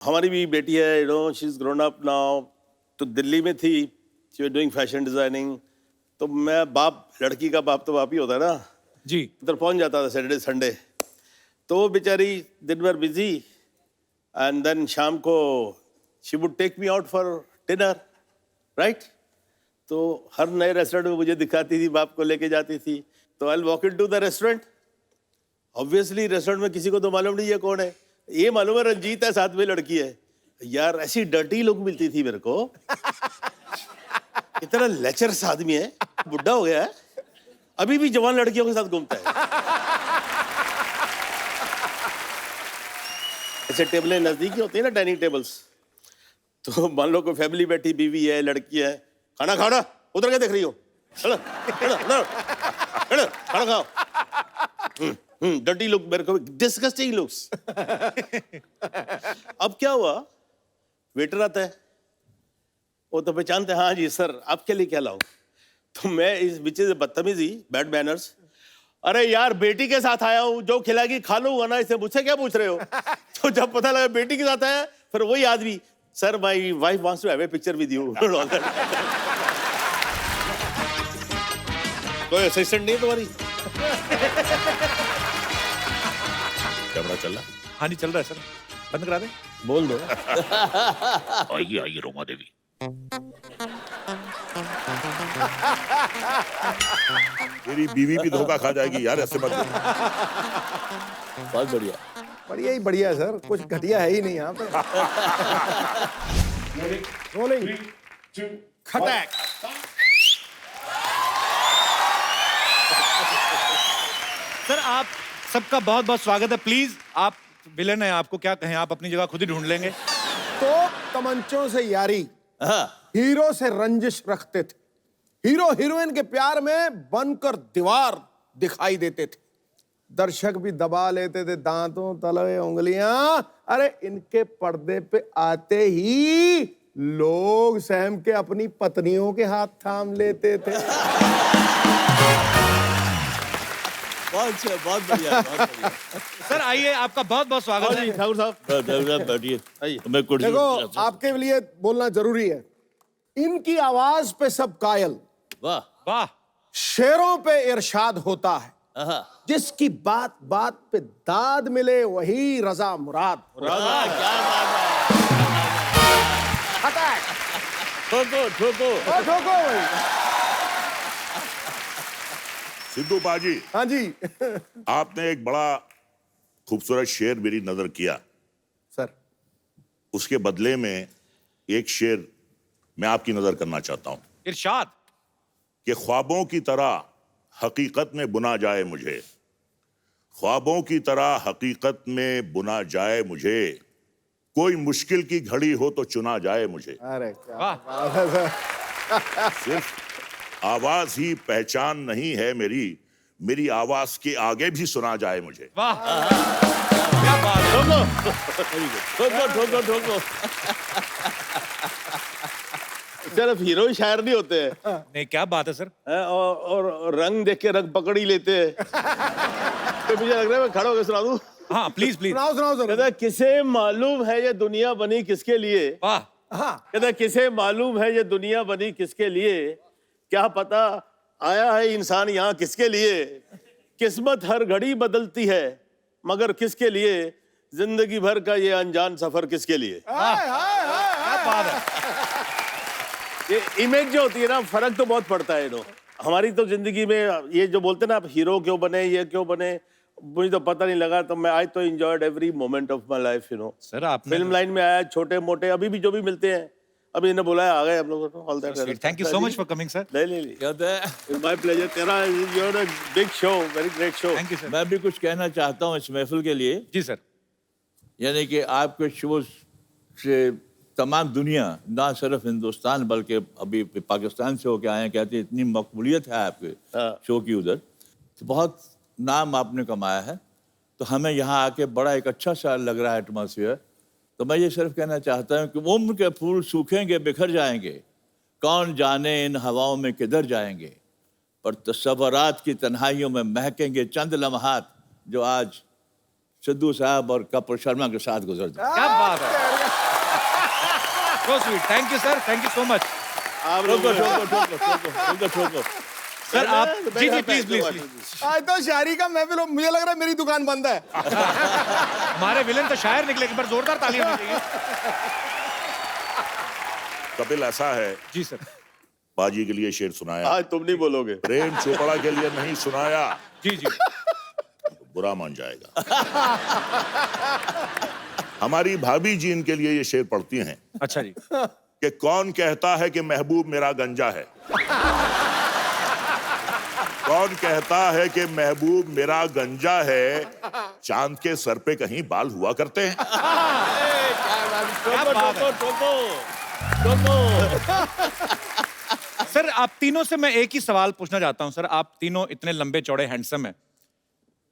हमारी भी बेटी है, she is grown up now. तो दिल्ली में थी, she was doing fashion designing. तो मैं बाप, लड़की का बाप तो बाप ही होता है ना जी। उधर पहुंच जाता था सैटरडे संडे। तो वो बेचारी दिन भर बिजी, एंड देन शाम को she would take me out for dinner, right. तो हर नए रेस्टोरेंट में मुझे दिखाती थी, बाप को लेके जाती थी। तो I walk into the restaurant. Obviously restaurant में किसी को तो मालूम नहीं है कौन है, ये मालूम है रंजीत है, साथ में लड़की है। यार ऐसी डर्टी लुक मिलती थी मेरे को, इतना लेचरस आदमी है, बुढ़ा हो गया है, अभी भी जवान लड़कियों के साथ घूमता है। ऐसे टेबलें नजदीकी होती है ना, डाइनिंग टेबल्स। तो मान लो कोई फैमिली बैठी, बीवी है, लड़की है, खाना खाना, उधर क्या देख रही हो, चलो चलो चलो चलो खाना खाओ। डर्टी लुक, मेरे को डिस्गस्टिंग लुक्स। अब क्या हुआ, वेटर आता है, वो तो पहचानते हैं, हाँ जी सर आपके लिए क्या लाऊं। तो मैं इस बीच से बदतमीजी, बैड मैनर्स, अरे यार बेटी के साथ आया हूँ, जो खिलाएगी खा लो ना, इसे मुझसे क्या पूछ रहे हो। तो जब पता लगा बेटी के साथ आया, फिर वही आदमी, sir my wife wants to have a picture with you. कोई असिस्टेंट नहीं है तुम्हारी? कैमरा चल रहा? हाँ जी, चल रहा है सर, बंद करा दे। बोल दो। आइए आइए रोमा देवी। मेरी बीवी भी धोखा खा जाएगी यार, ऐसे मत बोलो। बहुत बढ़िया। बढ़िया ही बढ़िया सर, कुछ घटिया है ही नहीं यहाँ पे। रोलिंग खटैक। सर आप सबका बहुत बहुत स्वागत है। प्लीज, आप विलन हैं, आपको क्या कहें, आप अपनी जगह खुद ही ढूंढ लेंगे। तो तमंचों से यारी, हाँ। हीरो से रंजिश रखते थे, हीरो हीरोइन के प्यार में बनकर दीवार दिखाई देते थे, दर्शक भी दबा लेते थे दांतों तले उंगलियां। अरे इनके पर्दे पे आते ही लोग सहम के अपनी पत्नियों के हाथ थाम लेते थे। बहुत अच्छा, बहुत बढ़िया, बहुत बढ़िया। सर आइए, आपका बहुत बहुत स्वागत है। ठाकुर साहब बैठिए, आइए। मैं कुर्सी देखो आपके लिए बोलना जरूरी है, इनकी आवाज पे सब कायल, वाह वाह। शेरों पे इरशाद होता है, आहा। जिसकी बात बात पे दाद मिले वही रजा मुराद। वाह, क्या बात है। अटैक ठोको ठोको। ठोको भाई। सिद्धू बाजी, हाँ जी। आपने एक बड़ा खूबसूरत शेर मेरी नजर किया, सर उसके बदले में एक शेर मैं आपकी नजर करना चाहता हूं इरशाद। कि ख्वाबों की तरह हकीकत में बुना जाए मुझे, ख्वाबों की तरह हकीकत में बुना जाए मुझे, कोई मुश्किल की घड़ी हो तो चुना जाए मुझे। अरे क्या वाह। बात है सर। सिर्फ आवाज ही पहचान नहीं है मेरी, मेरी आवाज के आगे भी सुना जाए मुझे। वाह, क्या बात है। ठोको ठोको ठोको। सिर्फ हीरो ही शायर नहीं होते हैं, नहीं, क्या बात है सर। और रंग देख के रंग पकड़ ही लेते हैं। तो मुझे लग रहा है मैं खड़ा होकर सुना दूं। हाँ प्लीज प्लीज। सुनाओ सुनाओ कहता सर। है, किसे मालूम है ये दुनिया बनी किसके लिए। वाह। हाँ कहता है, किसे मालूम है ये दुनिया बनी किसके लिए, क्या पता आया है इंसान यहाँ किसके लिए। किस्मत हर घड़ी बदलती है मगर किसके लिए, जिंदगी भर का ये अनजान सफर किसके लिए। क्या बात है। ये इमेज जो होती है ना, फर्क तो बहुत पड़ता है। हमारी तो जिंदगी में ये जो बोलते हैं ना, आप हीरो क्यों बने, ये क्यों बने, मुझे तो पता नहीं लगा। तो मैं आज तो enjoyed every moment of my life, sir आपने फिल्म लाइन में आया, छोटे मोटे अभी भी जो भी मिलते हैं, अभी इन्हें बुलाया, आ गए हम लोग। All that, thank you so much for coming sir. ले माय प्लेजर। तेरा your a big show, very great show. Thank you sir. मैं भी कुछ कहना चाहता हूँ इस महफिल के लिए। जी सर। यानी कि आपके शो से तमाम दुनिया, ना सिर्फ हिंदुस्तान बल्कि अभी पाकिस्तान से होके आए हैं, कहते हैं इतनी मकबूलियत है आपके शो की उधर, तो बहुत नाम आपने कमाया है। तो हमें यहाँ आके बड़ा एक अच्छा सा लग रहा है एटमॉस्फेयर। तो मैं ये सिर्फ कहना चाहता हूँ कि उम्र के फूल सूखेंगे बिखर जाएंगे, कौन जाने इन हवाओं में किधर जाएंगे, पर तस्वरात की तन्हाइयों में महकेंगे चंद लम्हात जो आज सिद्धू साहब और कपूर शर्मा के साथ गुजर जाए। क्या बात है। So sweet, thank you sir, thank you so much. आप ठोको लोगों ठोको ठोको। सर आप जी जी प्लीज प्लीज प्लीज। आज तो शायरी का महफिल हो, मुझे लग रहा है मेरी दुकान बंद है। हमारे विलन तो शायर निकले, एक बार जोरदार तालियां होनी चाहिए। कपिल, ऐसा है, जी सर। बाजी के लिए शेर सुनाया, आज तुम नहीं बोलोगे। प्रेम चोपड़ा के लिए नहीं सुनाया, जी जी। तो बुरा मान जाएगा। हमारी भाभी जी इनके लिए ये शेर पढ़ती हैं अच्छा जी। कि कौन कहता है कि महबूब मेरा गंजा है, कौन कहता है कि महबूब मेरा गंजा है, चांद के सर पे कहीं बाल हुआ करते हैं। क्या बात है। सर आप तीनों से मैं एक ही सवाल पूछना चाहता हूं सर, आप तीनों इतने लंबे चौड़े हैंडसम हैं,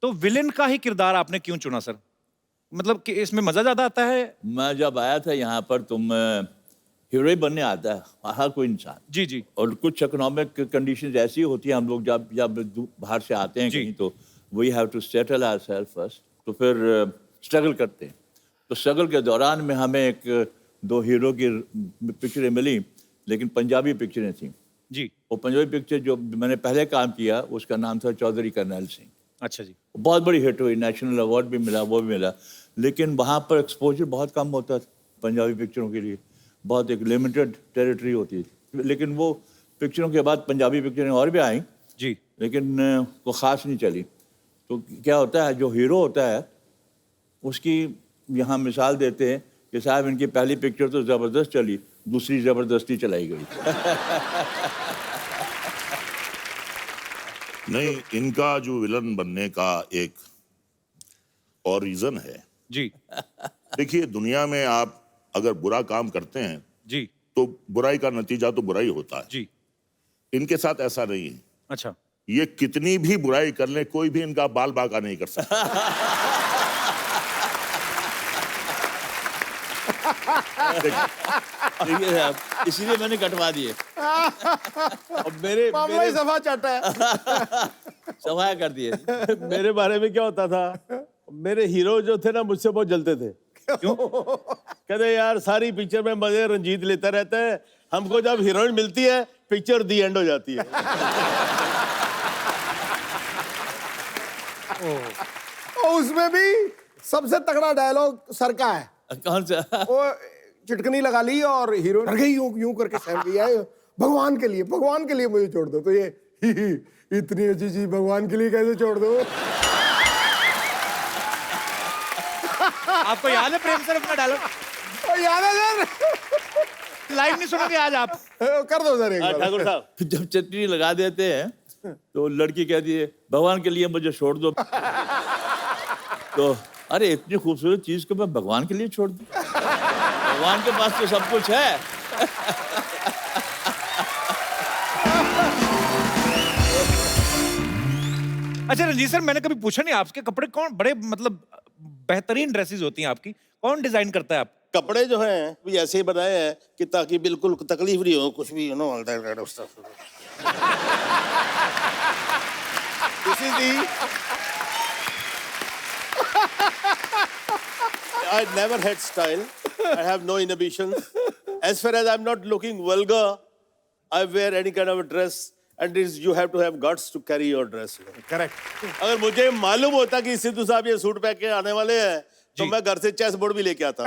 तो विलेन का ही किरदार आपने क्यों चुना सर? मतलब कि इसमें मजा ज्यादा आता है? मैं जब आया था यहाँ पर तुम हीरो ही बनने आता है हर कोई इंसान, जी जी और कुछ इकोनॉमिक कंडीशंस ऐसी होती हैं, हम लोग जब जब बाहर से आते हैं जी। कहीं, तो we have to settle ourselves first, तो फिर स्ट्रगल करते हैं। तो स्ट्रगल के दौरान में हमें एक दो हीरो की पिक्चरें मिली, लेकिन पंजाबी पिक्चरें थी। जी। वो पंजाबी पिक्चर जो मैंने पहले काम किया उसका नाम था चौधरी करनैल सिंह। अच्छा जी। बहुत बड़ी हिट हुई, नेशनल अवार्ड भी मिला, वो भी मिला, लेकिन वहाँ पर एक्सपोजर बहुत कम होता था पंजाबी पिक्चरों के लिए, बहुत एक लिमिटेड टेरिटरी होती थी। लेकिन वो पिक्चरों के बाद पंजाबी पिक्चरें और भी आई जी। लेकिन वो ख़ास नहीं चली। तो क्या होता है, जो हीरो होता है उसकी यहाँ मिसाल देते हैं कि साहब इनकी पहली पिक्चर तो ज़बरदस्त चली, दूसरी ज़बरदस्ती चलाई गई। नहीं, इनका जो विलन बनने का एक और रीजन है। जी देखिए, दुनिया में आप अगर बुरा काम करते हैं जी तो बुराई का नतीजा तो बुराई होता है। जी। इनके साथ ऐसा नहीं है। अच्छा। ये कितनी भी बुराई कर ले, कोई भी इनका बाल बांका नहीं कर सकता। देखिए साहब, इसीलिए मैंने कटवा दिए। अब मेरे मामला ही सफा चाटा है। सफाया कर दिए। मेरे बारे में क्या होता था, मेरे हीरो जो थे ना मुझसे बहुत जलते थे। क्यों? कहते यार सारी पिक्चर में मजे रंजीत लेता रहता है, हमको जब हीरोइन मिलती है पिक्चर दी एंड हो जाती है। और उसमें भी सबसे तगड़ा डायलॉग सर का है। कौन सा? वो चिटकनी लगा ली और हीरो डर गई, यूं यूं करके सहम गई है, भगवान के लिए मुझे छोड़ दो। तो ये इतनी अच्छी चीज भगवान के लिए कैसे छोड़ दो? आपको याद है प्रेम सर अपना डायलॉग? याद है सर? लाइव नहीं सुनोगे आज आप? कर दो सर एक बार। ठाकुर साहब, जब चटनी लगा देते हैं तो लड़की कहती है भगवान के लिए मुझे छोड़ दो। तो अरे इतनी खूबसूरत चीज को मैं भगवान के लिए छोड़ दूं? भगवान के पास तो सब कुछ है। अच्छा रंजीत सर, मैंने कभी पूछा नहीं आपके कपड़े कौन बड़े मतलब बेहतरीन ड्रेसेस होती हैं आपकी, कौन डिजाइन करता है आप? कपड़े जो हैं भी ऐसे ही बनाए हैं कि ताकि बिल्कुल तकलीफ नहीं हो, कुछ भी no This is the I never had style. I have no inhibitions. As far as I'm not looking vulgar, I wear any kind of a dress, and you have to have guts to carry your dress. Correct. अगर मुझे मालूम होता कि सिद्धू साहब ये suit पहन के आने वाले हैं, तो मैं घर से चेस बोर्ड भी लेके आता।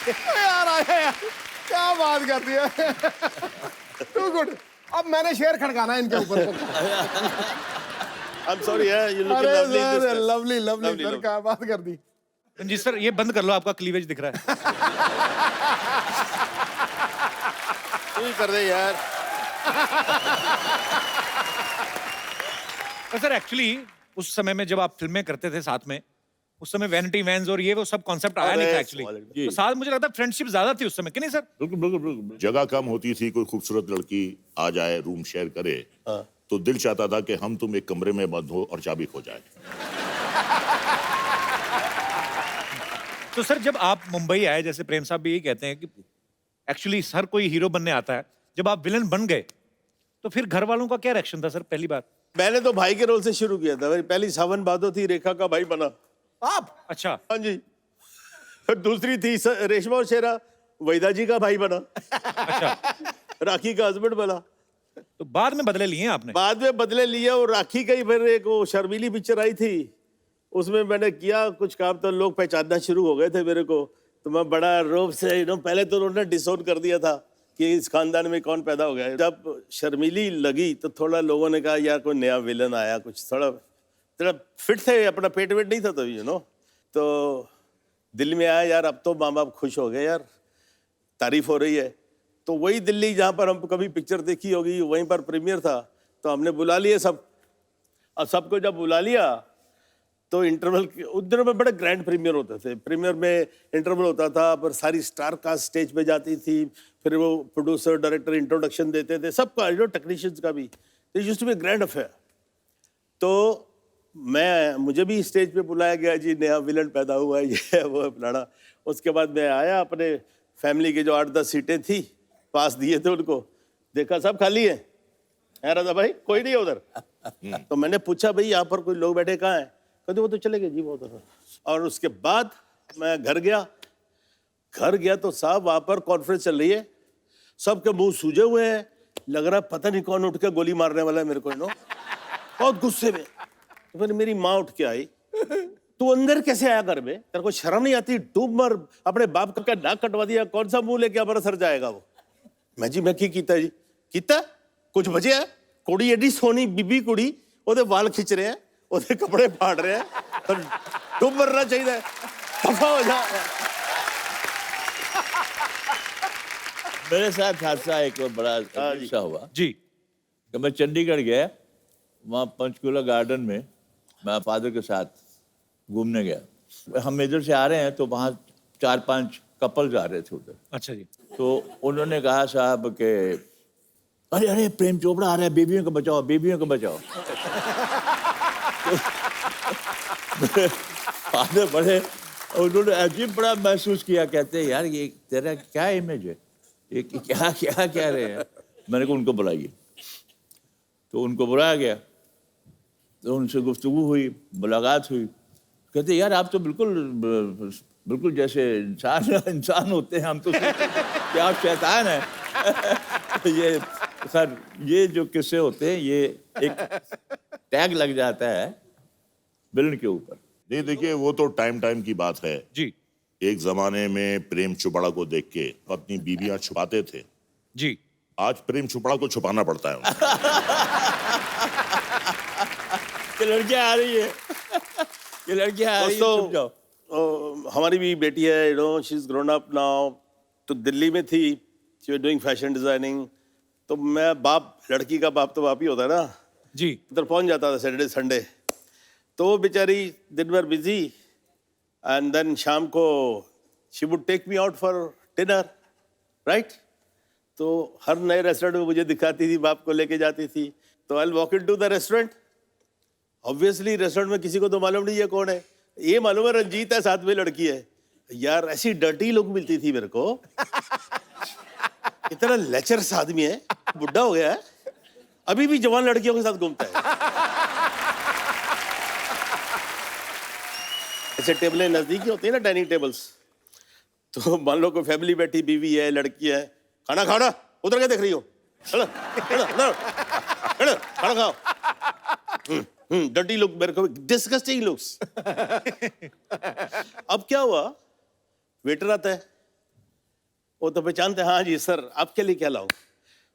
यार आया यार, क्या बात कर दिया। Too good. अब मैंने शेर खड़काना है इनके ऊपर। I'm sorry, yeah, you look अरे lovely in this sir, dress. Lovely lovely Lovely, sir, lovely. क्या बात कर दी। रंजीत सर ये बंद कर लो, आपका क्लीवेज दिख रहा है। तू ही कर दे यार। तो सर एक्चुअली उस समय में जब आप फिल्में करते थे साथ में, उस समय वैनिटी वैन्स और ये वो सब कॉन्सेप्ट आया नहीं था एक्चुअली। तो साथ मुझे लगता है फ्रेंडशिप ज्यादा थी उस समय, कि नहीं सर? बिल्कुल बिल्कुल बिल्कुल। जगह कम होती थी, कोई खूबसूरत लड़की आ जाए, रूम शेयर करे, तो दिल चाहता था कि हम तुम एक कमरे में बंद हो और चाबी खो जाए। तो सर जब आप मुंबई आए, जैसे प्रेम साहब भी यही कहते हैं कि एक्चुअली हर कोई हीरो बनने आता है, जब आप विलन बन गए तो फिर घर वालों का क्या रिएक्शन था सर पहली बार? मैंने तो भाई के रोल से शुरू किया था। मेरी पहली सावन भादो थी, रेखा का भाई बना। आप अच्छा। हाँ जी। और दूसरी थी रेशमा और शेरा, वहीदा जी का भाई बना, अच्छा, राखी का हस्बैंड बना। तो बाद में बदले लिए आपने? बाद में बदले लिया और राखी का ही फिर एक वो शर्मीली पिक्चर आई थी, उसमें मैंने किया कुछ काम तो लोग पहचानना शुरू हो गए थे मेरे को। तो मैं बड़ा रोब से पहले तो उन्होंने डिसोन कर दिया था कि इस खानदान में कौन पैदा हो गया है। जब शर्मीली लगी तो थोड़ा लोगों ने कहा यार कोई नया विलन आया, कुछ थोड़ा थोड़ा फिट थे, अपना पेट वेट नहीं था तभी तो दिल्ली में आया यार, अब तो माँ बाप खुश हो गए यार, तारीफ हो रही है। तो वही दिल्ली जहाँ पर हम कभी पिक्चर देखी होगी वहीं पर प्रीमियर था, तो हमने बुला लिए सब। अब सबको जब बुला लिया तो इंटरवल उस दिनों में बड़े ग्रैंड प्रीमियर होते थे। प्रीमियर में इंटरवल होता था, पर सारी स्टार कास्ट स्टेज पे जाती थी, फिर वो प्रोड्यूसर डायरेक्टर इंट्रोडक्शन देते थे सबका, टेक्नीशियंस का भी। तो used to be grand affair. तो मुझे भी स्टेज पे बुलाया गया, जी नया विलन पैदा हुआ है, ये है वो है फलाना। उसके बाद मैं आया, अपने फैमिली के जो 8-10 सीटें थी पास दिए थे उनको, देखा सब खाली है राजा भाई, कोई नहीं है उधर। तो मैंने पूछा भाई यहाँ पर कोई लोग बैठे कहाँ हैं? कहते वो तो चले गए जी वो उधर। और उसके बाद मैं घर गया तो साहब वहाँ पर कॉन्फ्रेंस चल रही है, सबके मुंह सूजे हुए हैं, लग रहा है पता नहीं कौन उठ के गोली मारने वाला है मेरे को बहुत गुस्से में। तो फिर मेरी माँ उठ के आई, तू अंदर कैसे आया घर में, तेरे को शर्म नहीं आती? डूब मर, अपने बाप का नाक कटवा दिया, कौन सा मुंह लेके हमारा सर जाएगा वो? मैं की कीता जी, कीता कुछ बचे है? कुड़ी एडी सोनी बीबी कुड़ी, ओदे वाल खिंच रहे हैं, ओदे कपड़े फाड़ रहे हैं, तो डूब मरना चाहिए, दफा हो जा। मेरे साथ हादसा एक और बड़ा अच्छा हुआ जी। कि मैं चंडीगढ़ गया, वहाँ पंचकूला गार्डन में मैं फादर के साथ घूमने गया। हम इधर से आ रहे हैं तो वहाँ 4-5 कपल्स आ रहे थे उधर। अच्छा जी। तो उन्होंने कहा साहब कि अरे अरे प्रेम चोपड़ा आ रहा है, बेबियों को बचाओ, बेबियों को बचाओ। तो फादर बड़े, उन्होंने अजीब बड़ा महसूस किया, कहते हैं यार ये तेरा क्या इमेज है, ये क्या क्या कह रहे हैं। मैंने कहा उनको बुलाइए। तो उनको बुलाया गया, तो उनसे गुफ्तगू हुई, मुलाकात हुई। कहते यार आप तो बिल्कुल जैसे इंसान होते हैं, हम तो कि आप शैतान हैं। ये सर, ये जो किस्से होते हैं ये एक टैग लग जाता है विलन के ऊपर। नहीं देखिए, वो तो टाइम की बात है जी। एक जमाने में प्रेम चोपड़ा को देख के अपनी बीबियां छुपाते थे, जी। आज प्रेम चोपड़ा को छुपाना पड़ता है उनको। ये लड़कियां आ रही है, ये लड़कियां आ रही है, छुप जाओ। हमारी भी बेटी है, she is grown up now. तो दिल्ली में थी, she was doing fashion designing. तो मैं बाप, लड़की का बाप तो बाप ही होता है ना, जी। उधर पहुंच जाता था सैटरडे संडे। तो वो बेचारी दिन भर बिजी, एंड देन शाम को she would take me out for dinner, right. तो हर नए रेस्टोरेंट में मुझे दिखाती थी, बाप को लेके जाती थी। तो I walk into the restaurant. Obviously restaurant में किसी को तो मालूम नहीं है कौन है, ये मालूम है रंजीत है, साथ में लड़की है। यार ऐसी डर्टी लुक मिलती थी मेरे को, इतना लेचरस आदमी है, बुढ़ा हो गया है, अभी भी जवान लड़कियों के साथ घूमता है। ऐसे टेबलें नजदीकी होती है ना, डाइनिंग टेबल्स। तो मान लो कोई फैमिली बैठी, बीवी है, लड़की है, खाना खाना, उधर क्या देख रही हो, चलो चलो चलो खाना खाओ। डर्टी लुक, मेरे को डिस्गस्टिंग लुक्स। अब क्या हुआ, वेटर आता है, वो तो पहचानते हैं, हाँ जी सर आपके लिए क्या लाऊं।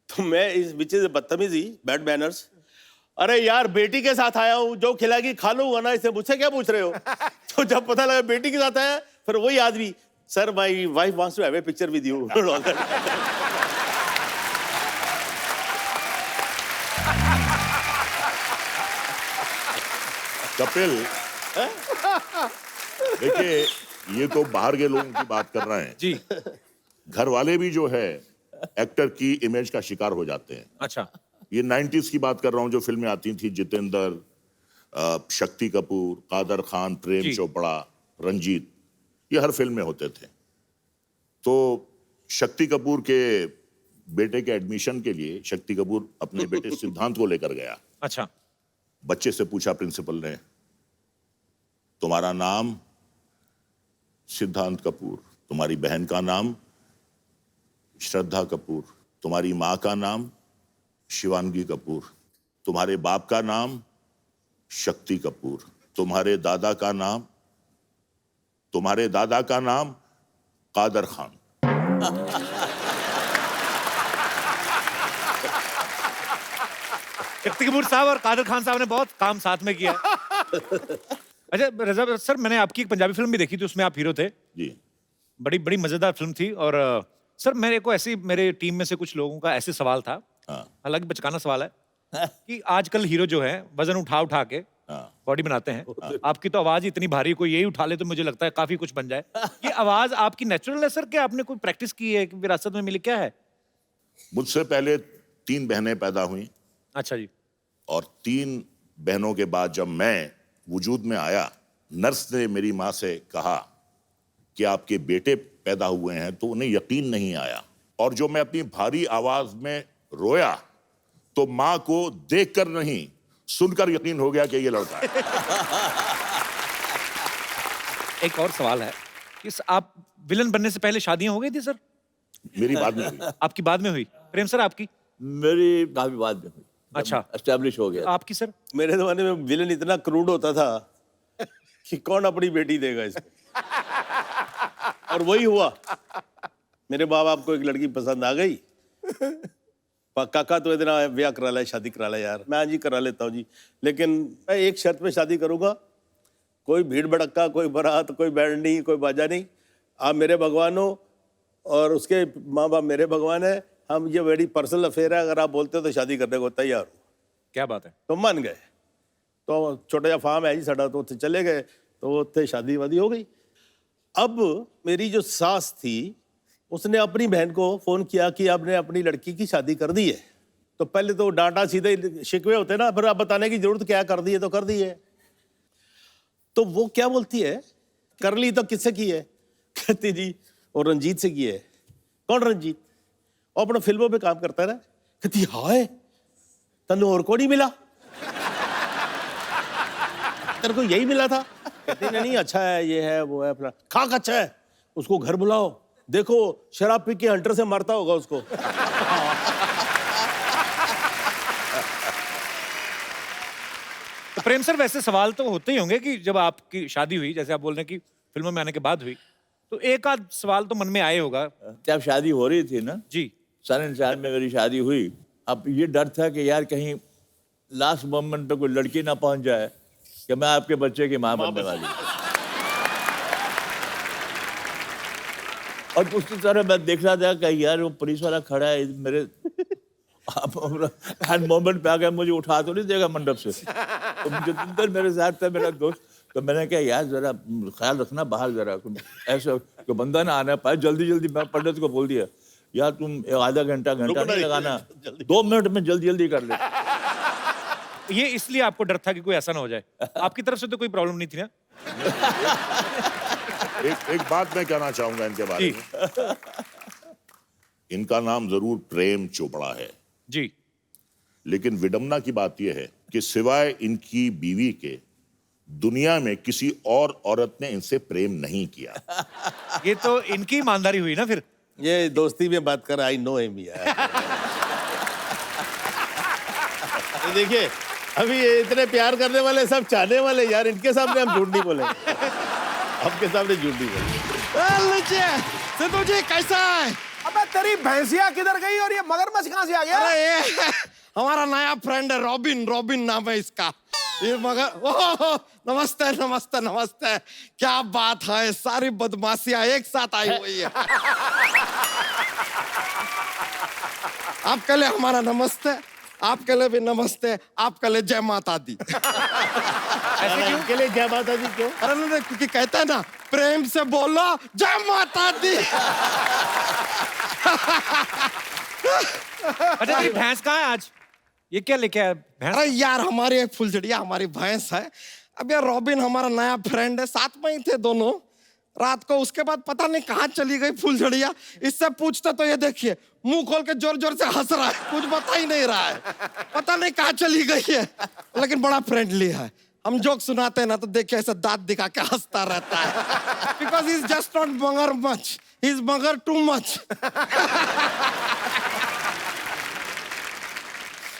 तो मैं इस बीचे से बदतमीजी, बैड मैनर्स, अरे यार बेटी के साथ आया हूं, जो खिलाएगी खा लूंगा ना, इसे मुझसे क्या पूछ रहे हो। तो जब पता लगा बेटी के साथ आया, फिर वही आदमी, sir my wife wants to have a picture with you. Kapil, देखिए ये तो बाहर के लोगों की बात कर रहे हैं जी। घर वाले भी जो है एक्टर की इमेज का शिकार हो जाते हैं। अच्छा। ये 90s की बात कर रहा हूँ, जो फिल्में आती थी, जितेंद्र, शक्ति कपूर, कादर खान, प्रेम जी। चोपड़ा, रंजीत, ये हर फिल्म में होते थे। तो शक्ति कपूर के बेटे के एडमिशन के लिए शक्ति कपूर अपने बेटे सिद्धांत को लेकर गया। अच्छा। बच्चे से पूछा प्रिंसिपल ने, तुम्हारा नाम सिद्धांत कपूर, तुम्हारी बहन का नाम श्रद्धा कपूर, तुम्हारी माँ का नाम शिवांगी कपूर, तुम्हारे बाप का नाम शक्ति कपूर, तुम्हारे दादा का नाम कादर खान। शक्ति कपूर साहब और कादर खान साहब ने बहुत काम साथ में किया है। अच्छा रजा सर, मैंने आपकी एक पंजाबी फिल्म भी देखी थी, उसमें आप हीरो थे। जी। बड़ी बड़ी मजेदार फिल्म थी। और सर मेरे को ऐसी, मेरे टीम में से कुछ लोगों का ऐसे सवाल था, हाँ। हालांकि बचकाना सवाल है, कि आजकल हीरो जो है वजन उठा उठा के हाँ। बॉडी बनाते हैं। आपकी तो आवाज इतनी भारी, कोई यही उठा ले तो मुझे लगता है काफी कुछ बन जाए। ये आवाज आपकी नेचुरल है सर, क्या आपने कोई प्रैक्टिस की है, विरासत में मिली, क्या है? मुझसे पहले 3 बहनें पैदा हुई अच्छा जी। और 3 बहनों के बाद जब मैं वजूद में आया, नर्स ने मेरी माँ से कहा कि आपके बेटे पैदा हुए हैं, तो उन्हें यकीन नहीं आया। और जो मैं अपनी भारी आवाज में रोया तो माँ को देखकर नहीं, सुनकर यकीन हो गया कि ये लड़का है। एक और सवाल है कि आप विलन बनने से पहले शादियां हो गई थी सर? मेरी बाद में हुई। आपकी बाद में हुई? प्रेम सर आपकी? मेरी काफी बाद में हुई। अच्छा। एस्टेब्लिश हो गया। आपकी सर? मेरे जमाने में विलन इतना क्रूड होता था कि कौन अपनी बेटी देगा इसको। और वही हुआ। मेरे माँ बाप को एक लड़की पसंद आ गई। काका तो इतना ब्याह करा ले, शादी करा ले यार। मैं जी करा लेता हूँ जी, लेकिन मैं एक शर्त पे शादी करूंगा, कोई भीड़ भड़क्का, कोई बारात, कोई बैंड नहीं, कोई बाजा नहीं। आप मेरे भगवान हो और उसके माँ बाप मेरे भगवान है। हम ये बड़ी पर्सनल अफेयर है, अगर आप बोलते हो तो शादी करने को तैयार हो। क्या बात है। तो मान गए। तो छोटा जा फार्म है जी साडा, तो उत्थे चले गए, तो उत्थे शादी वादी हो गई। अब मेरी जो सास थी उसने अपनी बहन को फोन किया कि आपने अपनी लड़की की शादी कर दी है। तो पहले तो डांटा सीधे शिकवे होते ना, फिर आप बताने की जरूरत क्या, कर दी है तो कर दी है। तो वो क्या बोलती है, कर ली तो किससे की है? कहती जी और रंजीत से की है। कौन रंजीत? और अपना फिल्मों पे काम करता है ना। कहती हाय तन्नू और को नहीं मिला, तेरे को यही मिला था? कहती नहीं अच्छा है, ये है वो है, अपना खाक अच्छा है, उसको घर बुलाओ, देखो शराब पी के हंटर से मारता होगा उसको। तो प्रेम सर वैसे सवाल तो होते ही होंगे कि जब आपकी शादी हुई, जैसे आप बोल रहे हैं कि फिल्मों में आने के बाद हुई, तो एक आध सवाल तो मन में आए होगा। जब शादी हो रही थी ना जी। 94 में मेरी शादी हुई। अब ये डर था कि यार कहीं लास्ट मोमेंट पे कोई लड़की ना पहुंच जाए कि मैं आपके बच्चे की माँ बनने वाली हूं। और उसकी तरह मैं देख रहा था कि यार वो पुलिस वाला खड़ा है मेरे हर मोमेंट पे आ गया, मुझे उठा तो नहीं देगा मंडप से। तो जितेंद्र मेरे साथ था, मेरा दोस्त। तो मैंने कहा यार जरा ख्याल रखना बाहर, जरा ऐसा कोई बंदा ना आना पाए। जल्दी जल्दी मैं पंडित को बोल दिया, यार तुम आधा घंटा नहीं लगाना, 2 मिनट में जल्दी जल्दी कर ले। ये इसलिए आपको डर था कि कोई ऐसा ना हो जाए। आपकी तरफ से तो कोई प्रॉब्लम नहीं थी ना? एक बात मैं कहना चाहूंगा इनके बारे में। इनका नाम जरूर प्रेम चोपड़ा है जी, लेकिन विडंबना की बात यह है कि सिवाय इनकी बीवी के दुनिया में किसी और औरत ने इनसे प्रेम नहीं किया। ये तो इनकी ईमानदारी हुई ना फिर। ये दोस्ती में बात कर, आई नो हिम यार। ये देखिए अभी ये इतने प्यार करने वाले सब चाहने वाले यार, इनके सामने हम झूठ नहीं बोलेंगे, आपके सामने झूठ नहीं बोलेंगे। सिद्धू जी कैसा है? अबे तेरी भैंसिया किधर गई और ये मगरमच्छ कहाँ से आ गया? अरे ये हमारा नया फ्रेंड है, रॉबिन। रॉबिन नाम है इसका। ये मगर ओह नमस्ते नमस्ते नमस्ते। क्या बात है, सारी बदमाशियां एक साथ आई हुई है। आपके लिए हमारा नमस्ते, आपके लिए भी नमस्ते, आपके लिए जय माता दी। ऐसे क्यों? इनके लिए जय माता दी क्यों? अरे नहीं, क्योंकि कहते हैं ना प्रेम से बोलो जय माता दी। अच्छा जी, भैंस कहाँ है आज? ये क्या लेके आया भैंस? अरे यार हमारी एक फुलझड़िया हमारी भैंस है। अब यार रॉबिन हमारा नया फ्रेंड है, साथ में ही थे दोनों रात को। उसके बाद पता नहीं कहाँ चली गई फुलझड़िया। इससे पूछते तो ये देखिए मुंह खोल के जोर जोर से हंस रहा है, कुछ बता ही नहीं रहा है, पता नहीं कहाँ चली गई है। लेकिन बड़ा फ्रेंडली है, हम जोक सुनाते हैं ना तो देखिए ऐसा दांत दिखा के हंसता रहता है बिकॉज इज जस्ट नॉट मगर मच, इज मगर टू मच।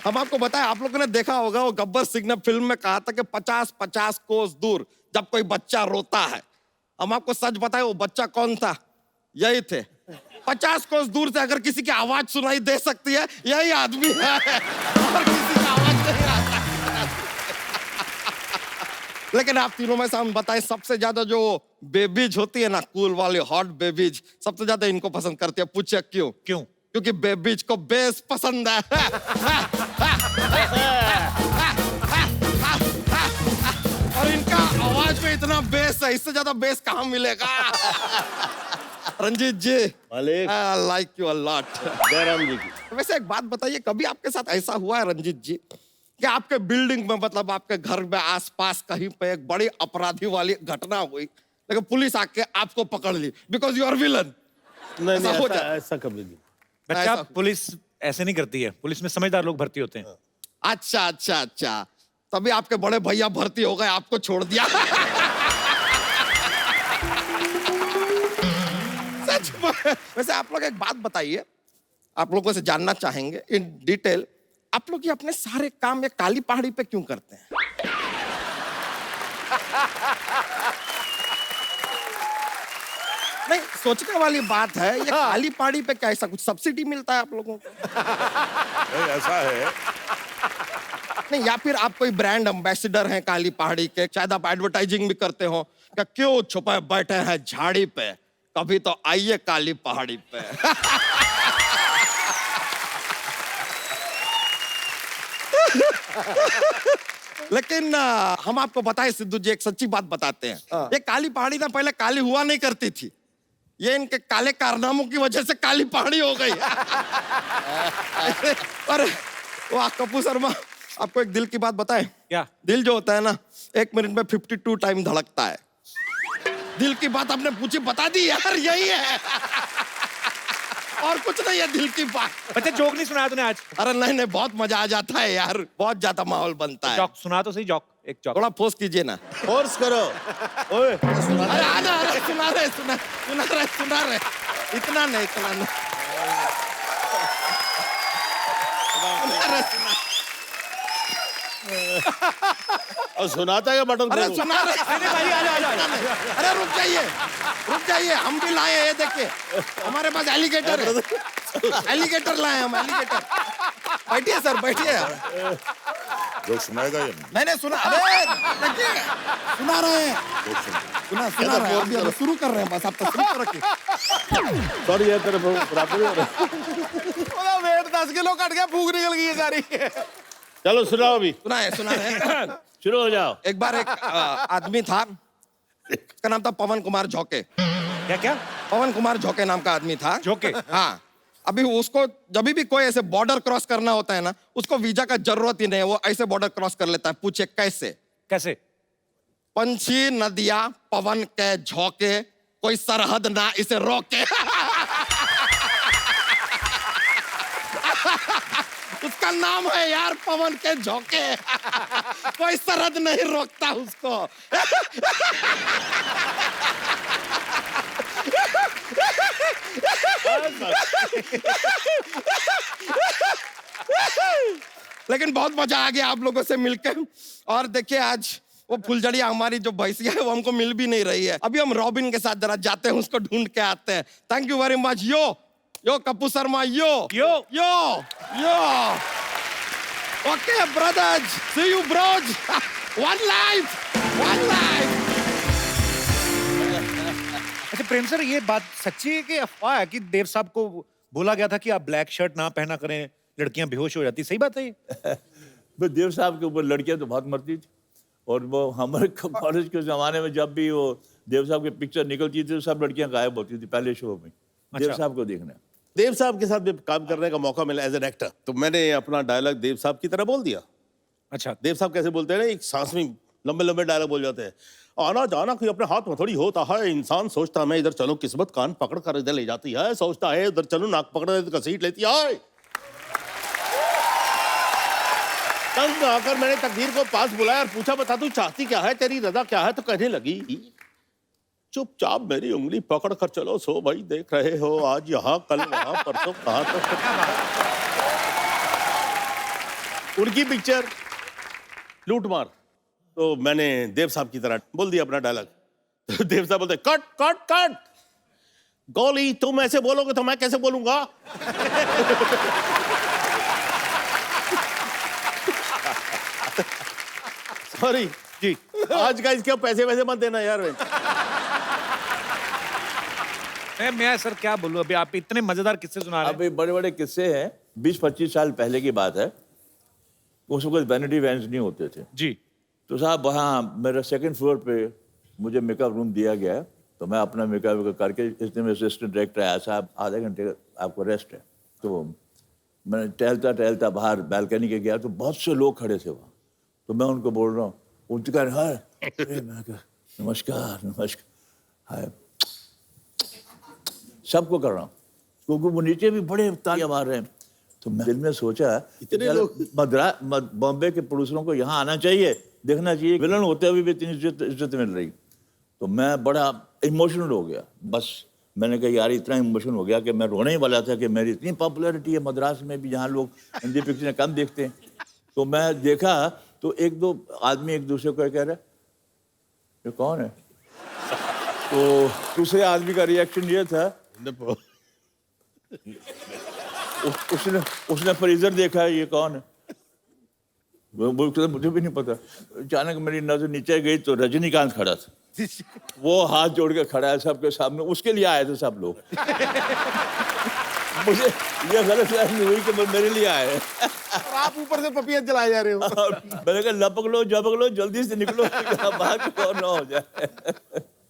हम आपको बताएं, आप लोगों ने देखा होगा वो गब्बर सिंह ने फिल्म में कहा था कि 50-50 कोस दूर जब कोई बच्चा रोता है। हम आपको सच बताएं वो बच्चा कौन था? यही थे। 50 कोस दूर से अगर किसी की आवाज सुनाई दे सकती है यही आदमी है, और किसी की आवाज नहीं आ सकती। लेकिन आप तीनों में से हम बताएं, सबसे ज्यादा जो बेबीज होती है ना, कूल वाली हॉट बेबीज, सबसे ज्यादा इनको पसंद करती है। पूछे क्यों? क्यों? क्योंकि बेबीज को बेस पसंद है। और इनका आवाज में इतना बेस है, इससे ज्यादा बेस कहाँ मिलेगा? रंजीत जी, मालिक। I like you a lot. Jairam ji की। वैसे एक बात बताइए, कभी आपके साथ ऐसा हुआ है रंजीत जी कि आपके बिल्डिंग में, मतलब आपके घर में आसपास कहीं पे एक बड़ी अपराधी वाली घटना हुई, लेकिन पुलिस आके आपको पकड़ ली बिकॉज यू आर विलन? नहीं ऐसा नहीं, हो ऐसा जाता है? ऐसा कभी नहीं। बच्चा, ऐसा- पुलिस ऐसे नहीं करती है, पुलिस में समझदार लोग भर्ती होते हैं। अच्छा अच्छा अच्छा, तभी आपके बड़े भैया भर्ती हो गए, आपको छोड़ दिया। सच में। वैसे आप लोग एक बात बताइए, आप लोगों से जानना चाहेंगे इन डिटेल, आप लोग ये अपने सारे काम ये काली पहाड़ी पे क्यों करते हैं? नहीं, सोचने वाली बात है, ये काली पहाड़ी पे क्या ऐसा कुछ सब्सिडी मिलता है आप लोगों को? नहीं, ऐसा है। नहीं, या फिर आप कोई ब्रांड एम्बेसडर हैं काली पहाड़ी के, शायद आप एडवर्टाइजिंग भी करते हो, क्या क्यों छुपे बैठे हैं झाड़ी पे, कभी तो आइए काली पहाड़ी पे। लेकिन हम आपको बताएं सिद्धू जी, एक सच्ची बात बताते हैं। ये काली पहाड़ी ना पहले काली हुआ नहीं करती थी, ये इनके काले कारनामों की वजह से काली पहाड़ी हो गई। अरे वाह कपूर शर्मा, आपको एक दिल की बात बताएं? क्या? दिल जो होता है ना, 1 मिनट में 52 टाइम धड़कता है। दिल की बात आपने पूछी, बता दी यार, यही है। और कुछ नहीं है दिल की बात। बच्चा, जोक नहीं सुनाया तूने आज? अरे नहीं नहीं, बहुत मजा आ जाता है यार, बहुत ज्यादा माहौल बनता है। जॉक सुना तो सही, जॉक, एक जॉक। थोड़ा फोर्स कीजिए ना। फोर्स करो। ओए अरे आना, अरे सुना रहे, इतना नहीं, इतना नहीं। और सुनाता है बटन अरे खोलो। सुना रहे, अरे रुक जाइए, हम भी लाए हैं, ये देखिए हमारे पास एलिगेटर है, एलिगेटर लाए हम, एलिगेटर। बैठिए सर, बैठिए। जो सुनाएगा ये मैंने सुना, अरे देखिए सुना रहे हैं, सुना रहे हैं, अभी शुरू कर रहे हैं, बस आप तस्वीर रखिए। सॉरी यार, तेरे बराबर हो रहा है। वेट 10 किलो कट गया, फूक निकल गई है सारी। चलो सुनाओ अभी। सुना रहे हैं। शुरू हो जाओ। एक बार एक आदमी था, उसका नाम था पवन कुमार झोंके। क्या क्या? पवन कुमार झोंके नाम का आदमी था। झोंके? हाँ। अभी उसको जब भी कोई ऐसे बॉर्डर क्रॉस करना होता है ना, उसको वीजा का जरूरत ही नहीं है, वो ऐसे बॉर्डर क्रॉस कर लेता है। पूछे कैसे? कैसे? पंछी नदिया पवन के झोंके, कोई सरहद ना इसे रोके। उसका नाम है यार पवन के झोंके। कोई सरहद नहीं रोकता उसको। लेकिन बहुत मजा आ गया आप लोगों से मिलकर। और देखिए आज वो फुलझड़िया हमारी जो भैंसिया है वो हमको मिल भी नहीं रही है। अभी हम रॉबिन के साथ जरा जाते हैं, उसको ढूंढ के आते हैं। Thank you very much. Yo Kapoor Sharma, yo. Okay brothers, see you bros. One life. अच्छा प्रेम सर, ये बात सच्ची है कि अफवाह है कि देव साहब को बोला गया था कि आप ब्लैक शर्ट ना पहना करें, लड़कियां बेहोश हो जाती? सही बात है ये? बस देव साहब के ऊपर लड़कियां तो बहुत मरती थी, और वो हमारे कॉलेज के ज़माने में जब भी वो देव साहब की पिक्चर निकलती थी तो सब लड़कियां गायब होती थी पहले शो में देव साहब को देखने। देव साहब के साथ भी काम करने का मौका मिला एज एन एक्टर, तो मैंने अपना डायलॉग देव साहब की तरह बोल दिया। अच्छा, देव साहब कैसे बोलते हैं ना, एक सांस में लंबे लंबे डायलॉग बोल जाते हैं। आना जाना कोई अपने हाथ में थोड़ी होता है, इंसान सोचता है मैं इधर चलूं, किस्मत कान पकड़ कर इधर ले जाती है, सोचता है उधर चलूं, नाक पकड़ कर घसीट लेती है। तंग आकर मैंने तकदीर को पास बुलाया और पूछा, बता तू चाहती क्या है, तेरी रजा क्या है? तो कहने लगी, चुपचाप मेरी उंगली पकड़ कर चलो, सो भाई देख रहे हो, आज यहाँ कल वहां परसों कहां तक। उनकी पिक्चर लूट मार। तो मैंने देव साहब की तरह बोल दिया अपना डायलॉग। तो देव साहब बोलते, कट कट कट, गोली तुम ऐसे बोलोगे तो मैं कैसे बोलूंगा? सॉरी जी, आज का इसके पैसे वैसे मत देना यार। मैं सर क्या बोलूं, अभी आप इतने मजेदार किस्से सुना रहे हैं। अभी बड़े बड़े किस्से हैं, 20-25 साल पहले की बात है। उस वक्त वैनिटी वैन्स नहीं होते थे जी। तो साहब वहाँ मेरा 2nd फ्लोर पे मुझे मेकअप रूम दिया गया है। तो मैं अपना मेकअप करके, इसने मेरे असिस्टेंट डायरेक्टर आया, साहब आधे घंटे आपको रेस्ट है। तो मैंने टहलता टहलता बाहर बालकनी के गया तो बहुत से लोग खड़े थे वहाँ। तो मैं उनको बोल रहा हूँ, उनके कह रहे हैं, मैं कहा नमस्कार नमस्कार, हाय, सबको कर रहा हूँ क्योंकि वो नीचे भी बड़े तालियां मार रहे हैं। तो मैं दिल में सोचा, इतने लोग बॉम्बे के प्रोड्यूसरों को यहाँ आना चाहिए, देखना चाहिए, विलन होते हुए भी इतनी इज्जत मिल रही। तो मैं बड़ा इमोशनल हो गया। बस मैंने कहा यार इतना इमोशनल हो गया कि मैं रोने ही वाला था कि मेरी इतनी पॉपुलैरिटी है मद्रास में भी, जहाँ लोग हिंदी पिक्चरें कम देखते हैं। तो मैं देखा तो 1-2 आदमी एक दूसरे को कह रहे, ये कौन है? तो दूसरे आदमी का रिएक्शन ये था, उसने फ्रीजर देखा, ये कौन है? मुझे भी नहीं पता। अचानक मेरी नजर नीचे गई तो रजनीकांत खड़ा था। वो हाथ जोड़ के खड़ा है सबके सामने, उसके लिए आए थे सब लोग। मुझे ये गलतफहमी हुई कि मेरे लिए आए हैं। और आप ऊपर से पपिया जलाए जा रहे हो। मैंने कहा लपक लो झपक लो, जल्दी से निकलो, बाहर कौन ना हो जाए।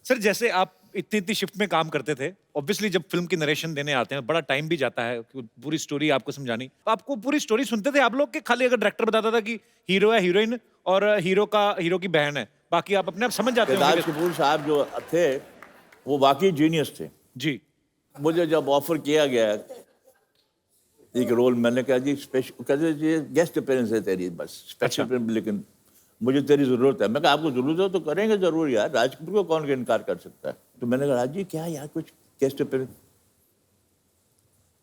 सर जैसे आप इतनी शिफ्ट में काम करते थे, ऑब्वियसली जब फिल्म की नरेशन देने आते हैं बड़ा टाइम भी जाता है पूरी स्टोरी आपको समझानी। आपको पूरी स्टोरी सुनते थे आप लोग के खाली अगर डायरेक्टर बताता था कि हीरो है, हीरोइन और हीरो की बहन है, बाकी आप अपने आप समझ जाते राज हो? कपूर साहब जो थे वो वाकई जीनियस थे। जी। मुझे जब ऑफर किया गया एक रोल, मैंने कहा जी स्पेशल, कहते जी गेस्ट अपीयरेंस है तेरी, बस स्पेशल फिल्म, लेकिन मुझे तेरी जरूरत है। मैं कहा आपको जरूरत है तो करेंगे जरूर यार, राज कपूर को कौन इनकार कर सकता है। तो मैंने कहा राज जी क्या यार कुछ गेस्ट अपीयरेंस?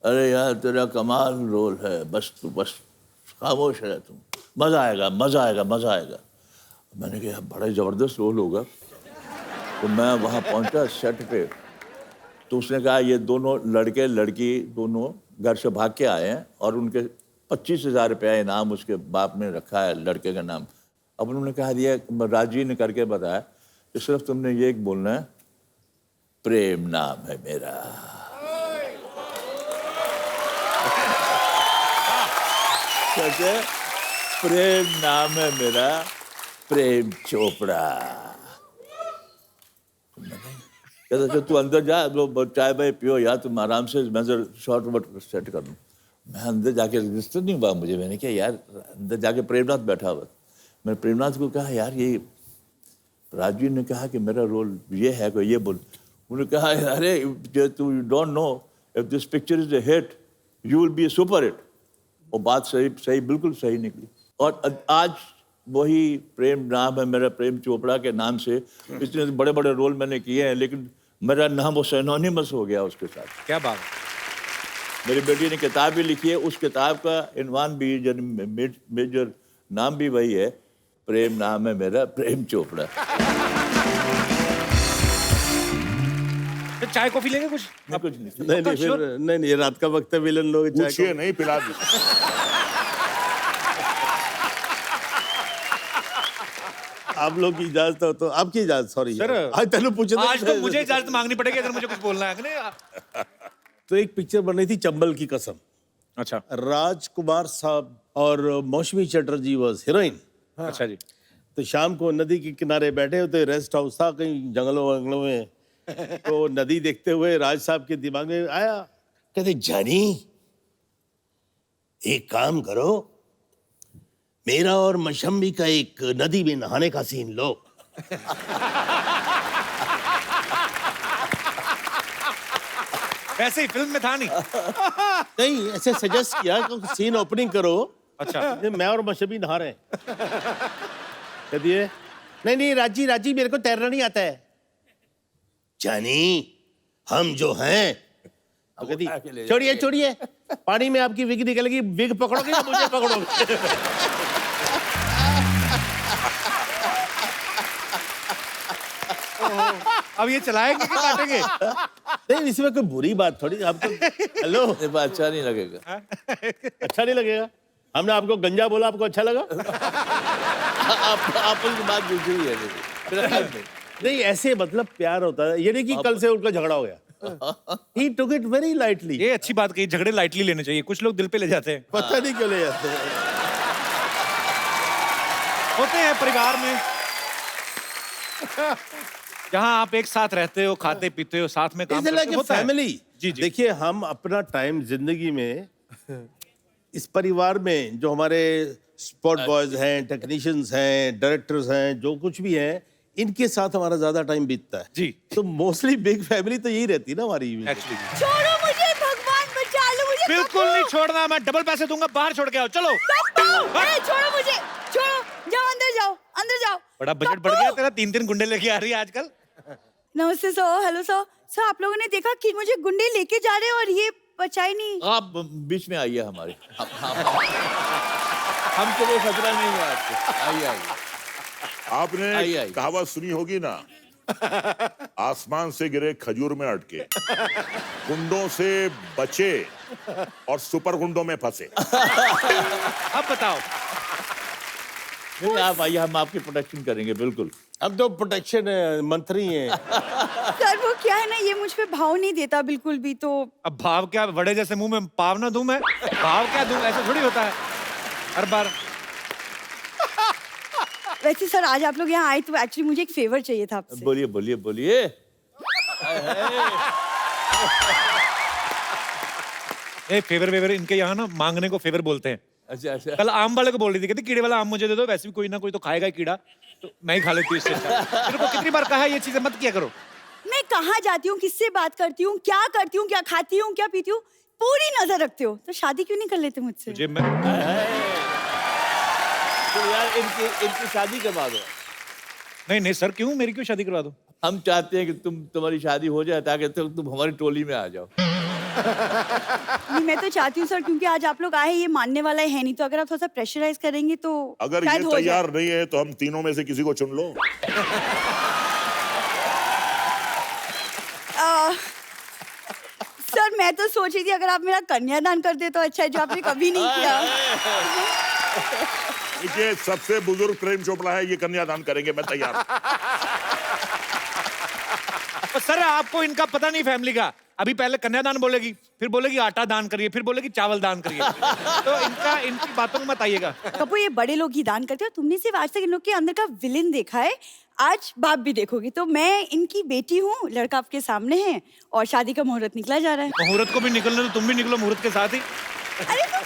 अरे यार तेरा कमाल रोल है, बस तू बस खामोश है, तुम मजा आएगा मजा आएगा मजा आएगा। मैंने कहा बड़ा जबरदस्त रोल होगा। तो मैं वहाँ पहुँचा सेट पे, तो उसने कहा ये दोनों लड़के लड़की दोनों घर से भाग के आए हैं और उनके 25,000 रुपया इनाम उसके बाप ने रखा है लड़के का नाम। अब उन्होंने कहा दिया, राजी ने करके बताया कि सिर्फ तुमने ये एक बोलना है, प्रेम नाम है मेरा। कहते प्रेम नाम है मेरा, प्रेम चोपड़ा। कहते तू अंदर जा, तो चाय भाई पियो यार, तुम आराम से, मैं शॉर्ट वट सेट कर लूँ। मैं अंदर जाके रजिस्टर नहीं हुआ मुझे। मैंने कहा यार अंदर जाके प्रेमनाथ बैठा हुआ। मैंने प्रेमनाथ को कहा यार ये राजू ने कहा कि मेरा रोल ये है, कोई ये बोल। उन्होंने कहा अरे तू don't know if this picture is a hit you will be A super hit. और बात सही बिल्कुल सही निकली। और आज वही प्रेम नाम है मेरा, प्रेम चोपड़ा के नाम से इतने बड़े बड़े रोल मैंने किए हैं, लेकिन मेरा नाम वो सिनोनिमस हो गया उसके साथ। क्या बात। मेरी बेटी ने किताब भी लिखी है, उस किताब का इनवान भी मेजर नाम भी वही है, प्रेम नाम है मेरा, प्रेम चोपड़ा। तो चाय कॉफी लेंगे कुछ? कुछ नहीं। नहीं नहीं फिर नहीं रात का वक्त है, विलन लोग चाय पूछिए नहीं, पिला दी। आप लोग की इजाजत हो तो आपकी इजाजत। सॉरी सर, आज तेन पूछे आज तो मुझे इजाजत मांगनी पड़ेगी अगर मुझे कुछ बोलना है नहीं। तो एक पिक्चर बन रही थी चंबल की कसम। अच्छा। राजकुमार साहब और मौसमी चटर्जी वाज हीरोइन। अच्छा जी। तो शाम को नदी के किनारे बैठे होते, रेस्ट हाउस था कहीं जंगलों वंगलों में। तो नदी देखते हुए राज साहब के दिमाग में आया, कहते जानी एक काम करो, मेरा और मशम्मी का एक नदी में नहाने का सीन लो। ऐसे ही फिल्म में था नहीं। नहीं ऐसे सजेस्ट किया कि सीन ओपनिंग करो अच्छा ये मैं और मशबी नहा रहे हैं। कहती है नहीं नहीं राजी राजी मेरे को तैरना नहीं आता है। जानी हम जो हैं। तो कहती छोड़िए छोड़िए पानी में आपकी विग निकलेगी, विग पकड़ोगे या मुझे पकड़ोगे? अब ये चलाएंगे कि काटेंगे? नहीं इसमें कोई बुरी बात थोड़ी, आप तो हेलो ये बात अच्छा नहीं लगेगा। अच्छा नहीं लगेगा। हमने आपको गंजा बोला, आपको अच्छा लगा? आप उनकी बात दूसरी है लेकिन मेरा ख्याल नहीं। नहीं ऐसे मतलब प्यार होता है, ये नहीं कि कल से उनका झगड़ा हो गया। He took it very lightly. ये अच्छी बात कही, झगड़े लाइटली लेने चाहिए, कुछ लोग दिल पे ले जाते हैं। पता नहीं क्यों ले जाते हैं। होते हैं परिवार में जहां आप एक साथ रहते हो, खाते पीते हो, साथ में काम It's like करते हो, a होता है। family. जी जी। देखिए हम अपना टाइम जिंदगी में इस परिवार में जो हमारे स्पॉट बॉयज हैं, टेक्नीशियंस हैं, डायरेक्टर्स हैं, जो कुछ भी हैं, इनके साथ हमारा ज्यादा टाइम बीतता है। जी। तो मोस्टली बिग फैमिली तो यही रहती है ना हमारी। एक्चुअली छोड़ो मुझे, भगवान बचा लो मुझे। बिल्कुल नहीं छोड़ना, मैं डबल पैसे दूंगा, बाहर छोड़ के आओ, चलो। अरे छोड़ो मुझे, छोड़ो, जाओ अंदर जाओ, अंदर जाओ। बड़ा बजट बढ़ गया तेरा, 3-3 गुंडे लेके आ रही है आजकल। नमस्ते सर, हेलो सर। सर आप लोगों ने देखा कि मुझे गुंडे लेके जा रहे हैं और ये बचा ही नहीं। आप बीच में आइए हमारे, हम तो वो खतरा नहीं है आपको। आइए आइए। आपने आई। कहावत सुनी होगी ना, आसमान से गिरे खजूर में अटके, गुंडों से बचे और सुपर गुंडों में फंसे। अब बताओ। नहीं आप आइए, हम आपकी प्रोटेक्शन करेंगे बिल्कुल। अब तो प्रोटेक्शन मंत्री हैं। सर वो क्या है ना, ये मुझ पे भाव नहीं देता बिल्कुल भी। तो अब भाव क्या, बड़े जैसे मुंह में पाव ना दूं मैं? भाव क्या दूं, ऐसे थोड़ी होता है हर बार। वैसे सर आज आप लोग यहाँ आए तो एक्चुअली मुझे एक फेवर चाहिए था आपसे। बोलिए बोलिए बोलिए। ए फेवर वेवर इनके यहाँ ना मांगने को फेवर बोलते हैं। अच्छा अच्छा। कल आम वाले को बोल रही थी, कहती कीड़े वाला आम मुझे दे दो, वैसे भी कोई ना कोई तो खाएगा ही कीड़ा, तो मैं ही खा लेती हूँ इससे। तेरे को कितनी बार कहा है ये चीजें मत किया करो। मैं कहाँ जाती हूँ, किससे बात करती हूँ, क्या करती हूँ, क्या खाती हूँ, क्या पीती हूँ, पूरी नजर रखते हो। तो शादी क्यों नहीं कर लेते मुझसे? तुझे मैं तो यार इनकी शादी करवा दो। नहीं नहीं सर, क्यों, मेरी क्यों शादी करवा दो? हम चाहते हैं कि तुम्हारी शादी हो जाए ताकि तुम हमारी टोली में आ जाओ। नहीं, मैं तो चाहती हूँ सर, क्योंकि आज आप लोग आए, ये मानने वाला है नहीं। तो अगर आप थोड़ा सा प्रेशराइज करेंगे तो अगर ये शायद हो जाए। तैयार नहीं है तो हम तीनों में से किसी को चुन लो। सर मैं तो सोच रही थी अगर आप मेरा कन्यादान कर दे तो अच्छा है, जो आपने कभी नहीं किया। देखिए सबसे बुजुर्ग प्रेम चोपड़ा है, ये कन्यादान करेंगे, मैं तैयार हूं। तो सर आपको इनका पता नहीं फैमिली का। अभी पहले कन्यादान बोलेगी, फिर बोलेगी आटा दान करिए, फिर बोलेगी चावल दान करिए। तो इनकी बातों में मत आइएगा। कपूर ये बड़े लोग ही दान करते हो, तुमने सिर्फ आज तक इन लोग के अंदर का विलेन देखा है, आज बाप भी देखोगी। तो मैं इनकी बेटी हूँ, लड़का आपके सामने है और शादी का मुहूर्त निकला जा रहा है। मुहूर्त को भी निकलने तो तुम भी निकलो मुहूर्त के साथ ही। अरे तो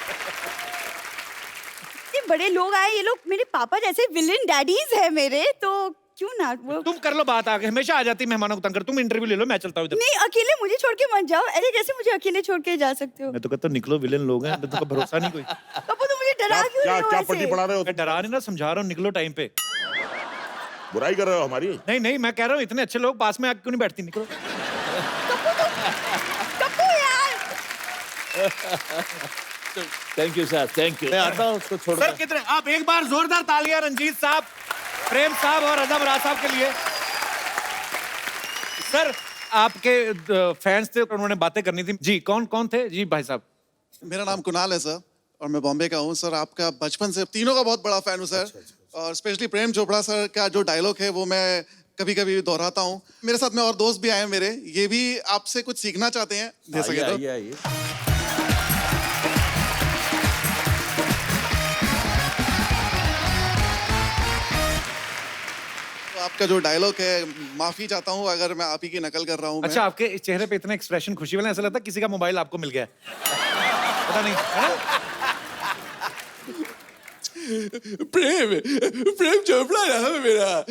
ये बड़े लोग आए, ये लोग मेरे पापा जैसे विलेन डैडीज है मेरे, तो क्यों ना वो। तुम कर लो बात, आगे हमेशा आ जाती मेहमानों को तंग कर। तुम इंटरव्यू ले लो, मैं चलता हूँ इधर। नहीं अकेले मुझे छोड़ के मत जाओ। अरे कैसे मुझे अकेले छोड़ के जा सकते हो? मैं तो कहता हूँ निकलो, विलेन लोग हैं, तुमको भरोसा नहीं कोई। कपूर तुम मुझे डरा क्यों क्या रहे हो क्या ऐसे? पट्टी पढ़ा रहे हो? मैं डरा नहीं ना, समझा रहा हूँ, निकलो टाइम पे। बुराई कर रहे हो हमारी? नहीं नहीं, मैं कह रहा हूँ इतने अच्छे लोग पास में आके क्यों नहीं बैठती, निकलो। कपूर यार। Thank you sir, thank you. मैं आता हूँ उसको छोड़ सर कितने, आप एक बार जोरदार तालियां रंजीत साहब, प्रेम साहब और रजा बराज साहब के लिए। सर आपके फैंस थे, उन्होंने बातें करनी थी। जी कौन कौन थे? जी भाई साहब। मेरा नाम कुणाल है सर और मैं बॉम्बे का हूँ सर। आपका बचपन से तीनों का बहुत बड़ा फैन हूँ सर। और स्पेशली प्रेम चोपड़ा सर का जो डायलॉग है वो मैं कभी कभी दोहराता हूँ। मेरे साथ में और दोस्त भी आए हैं मेरे, ये भी आपसे कुछ सीखना चाहते हैं, दे सके तो। आइए। तो आपका जो डायलॉग है, माफी चाहता हूँ अगर मैं आप ही की नकल कर रहा हूँ। अच्छा, आपके चेहरे पे इतना एक्सप्रेशन खुशी वाला, ऐसा लगता है किसी का मोबाइल आपको मिल गया है। पता नहीं है ना? प्रेम चोपड़ा नाम है मेरा।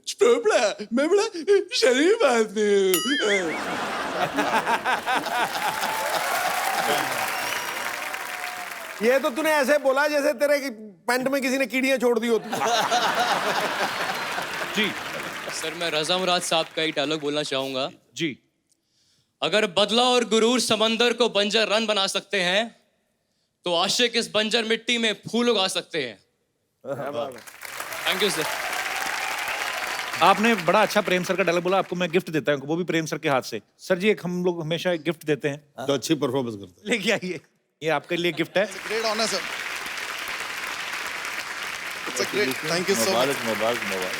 चोपड़ा, मैं बड़ा शरीफ आदमी हूँ। ये तो तूने ऐसे बोला जैसे तेरे की पैंट में किसी ने कीड़ियां छोड़ दी होती। जी सर मैं रजा मुराद साहब का एक डायलॉग बोलना चाहूंगा। जी। अगर बदला और गुरूर समंदर को बंजर रन बना सकते हैं तो आशिक इस बंजर मिट्टी में फूल उगा सकते हैं। Thank you sir. आपने बड़ा अच्छा प्रेम सर का डायलॉग बोला, आपको मैं गिफ्ट देता हूँ, वो भी प्रेम सर के हाथ से। सर जी, एक हम लोग हमेशा एक गिफ्ट देते हैं, तो अच्छी परफॉर्मेंस करते लेके आइए, ये आपके लिए गिफ्ट है। Great honour sir. It's a great, thank you so much. मुबारक मुबारक मुबारक।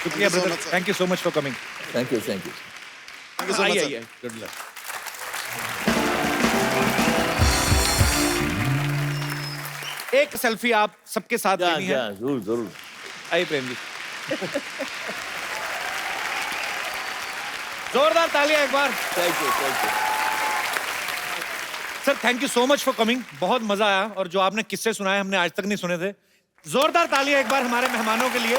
शुक्रिया Thank you so brother, much, sir. Thank you so much for coming. Thank you thank you. Thank you so much आइए sir. आइए। Good luck. एक selfie आप सबके साथ लेनी है। जरूर जरूर। आइए प्रेम जी। जोरदार तालियां एक बार। Thank you thank you. Sir thank you so much for coming, बहुत मजा आया, और जो आपने किस्से सुनाए हमने आज तक नहीं सुने थे। जोरदार तालियां एक बार हमारे मेहमानों के लिए।